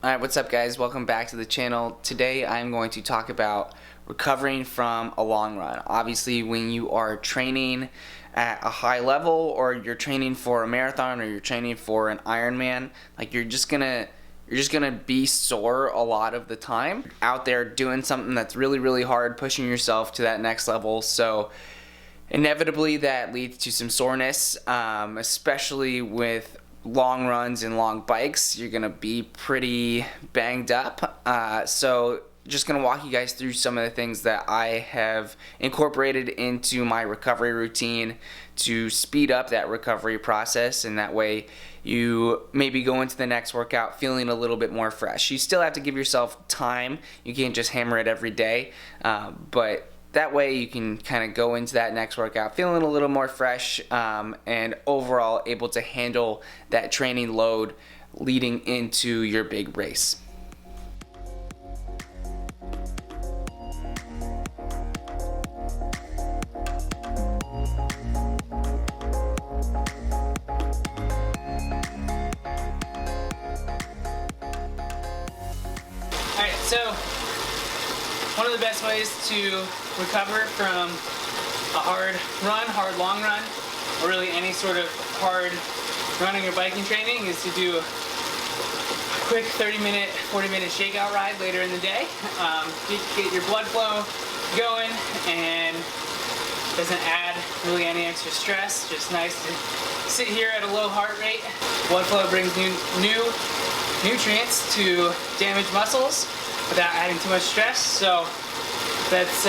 Alright, what's up guys? Welcome back to the channel. Today I'm going to talk about recovering from a long run. Obviously when you are training at a high level, or you're training for a marathon, or you're training for an Ironman, like you're just gonna be sore a lot of the time. Out there doing something that's really hard, pushing yourself to that next level. So inevitably that leads to some soreness, especially with long runs and long bikes. You're gonna be pretty banged up. So just gonna walk you guys through some of the things that I have incorporated into my recovery routine to speed up that recovery process, and that way you maybe go into the next workout feeling a little bit more fresh. You still have to give yourself time. You can't just hammer it every day, but that way you can kind of go into that next workout feeling a little more fresh, and overall able to handle that training load leading into your big race. Alright, so one of the best ways to recover from a hard long run, or really any sort of hard running or biking training, is to do a quick 30-minute, 40-minute shakeout ride later in the day. Get your blood flow going, and doesn't add really any extra stress. Just nice to sit here at a low heart rate. Blood flow brings new nutrients to damaged muscles without adding too much stress. So that's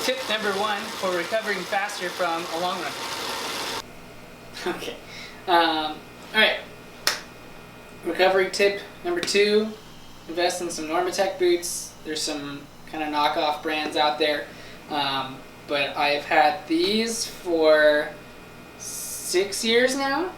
tip number one for recovering faster from a long run. Okay. Alright. Recovery tip number two, invest in some Normatec boots. There's some kind of knockoff brands out there, but I've had these for 6 years now.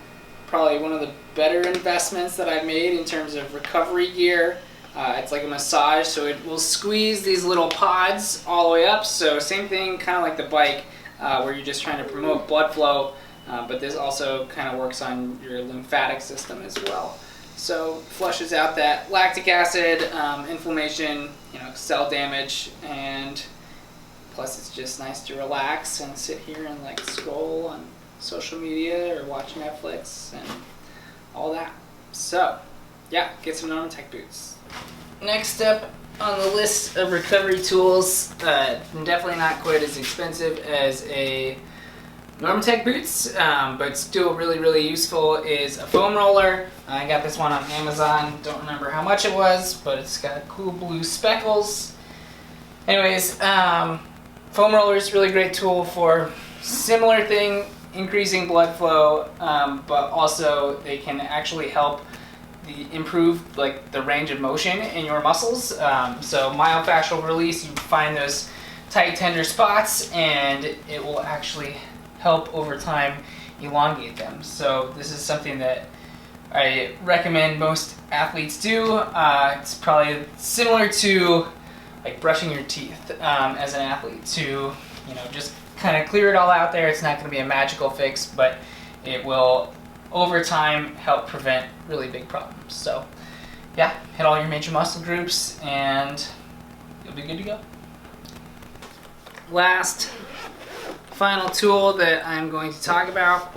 Probably one of the better investments that I've made in terms of recovery gear. It's like a massage, so it will squeeze these little pods all the way up. So same thing, kind of like the bike, where you're just trying to promote blood flow, but this also kind of works on your lymphatic system as well. So flushes out that lactic acid, inflammation, cell damage, and plus it's just nice to relax and sit here and like scroll on social media or watch Netflix and all that. So yeah, get some Normatec boots. Next up on the list of recovery tools, definitely not quite as expensive as a Normatec boots, but still really useful, is a foam roller. I got this one on Amazon. Don't remember how much it was, but it's got cool blue speckles. Anyways, foam roller is a really great tool for similar thing, increasing blood flow, but also they can actually help improve like the range of motion in your muscles. So myofascial release, you find those tight tender spots, and it will actually help over time elongate them. So this is something that I recommend most athletes do. It's probably similar to like brushing your teeth as an athlete, to just kind of clear it all out there. It's not going to be a magical fix, but it will over time help prevent really big problems. So yeah, hit all your major muscle groups and you'll be good to go. Last final tool that I'm going to talk about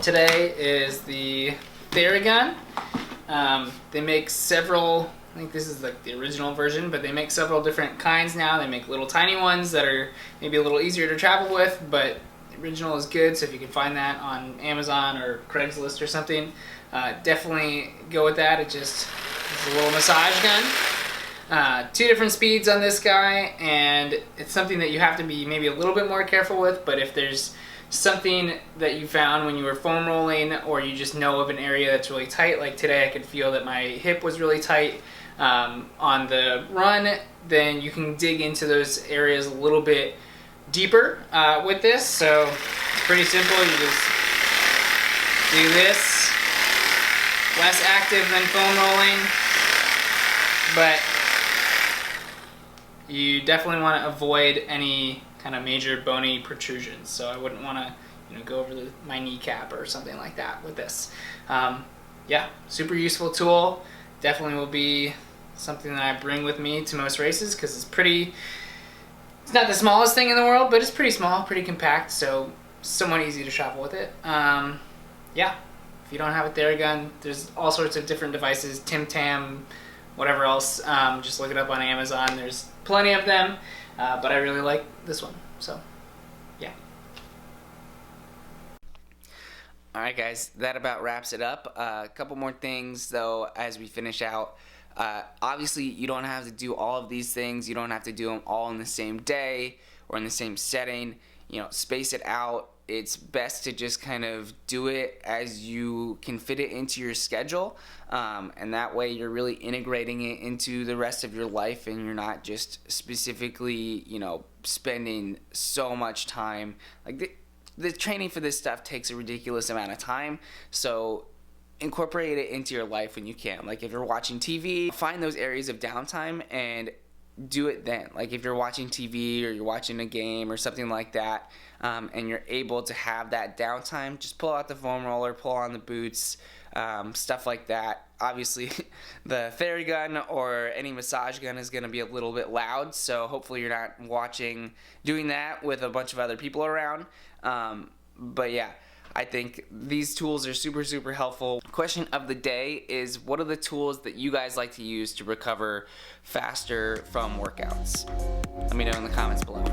today is the Theragun. They make several, I think this is like the original version, but they make several different kinds now. They make little tiny ones that are maybe a little easier to travel with, but the original is good. So if you can find that on Amazon or Craigslist or something, definitely go with that. It's a little massage gun. 2 different speeds on this guy, and it's something that you have to be maybe a little bit more careful with. But if there's something that you found when you were foam rolling, or you just know of an area that's really tight, like today I could feel that my hip was really tight on the run, then you can dig into those areas a little bit deeper with this. So it's pretty simple. You just do this. Less active than foam rolling, but you definitely want to avoid any kind of major bony protrusions. So I wouldn't want to go over my kneecap or something like that with this. Yeah, super useful tool. definitely will be something that I bring with me to most races because it's not the smallest thing in the world, but it's pretty small, pretty compact, so somewhat easy to travel with it. Yeah, if you don't have a Theragun, there's all sorts of different devices, Tim Tam, whatever else. Just look it up on Amazon. There's plenty of them, but I really like this one, so yeah. Alright guys, that about wraps it up. A couple more things though as we finish out. Obviously you don't have to do all of these things. You don't have to do them all in the same day or in the same setting. You know, space it out. It's best to just kind of do it as you can fit it into your schedule, and that way you're really integrating it into the rest of your life, and you're not just specifically, you know, spending so much time. Like the training for this stuff takes a ridiculous amount of time, so incorporate it into your life when you can. Like if you're watching TV, find those areas of downtime and do it then. Like if you're watching TV or you're watching a game or something like that, and you're able to have that downtime, just pull out the foam roller, pull on the boots, stuff like that. Obviously the Theragun or any massage gun is going to be a little bit loud, so hopefully you're not doing that with a bunch of other people around. But yeah, I think these tools are super helpful. Question of the day is, what are the tools that you guys like to use to recover faster from workouts? Let me know in the comments below.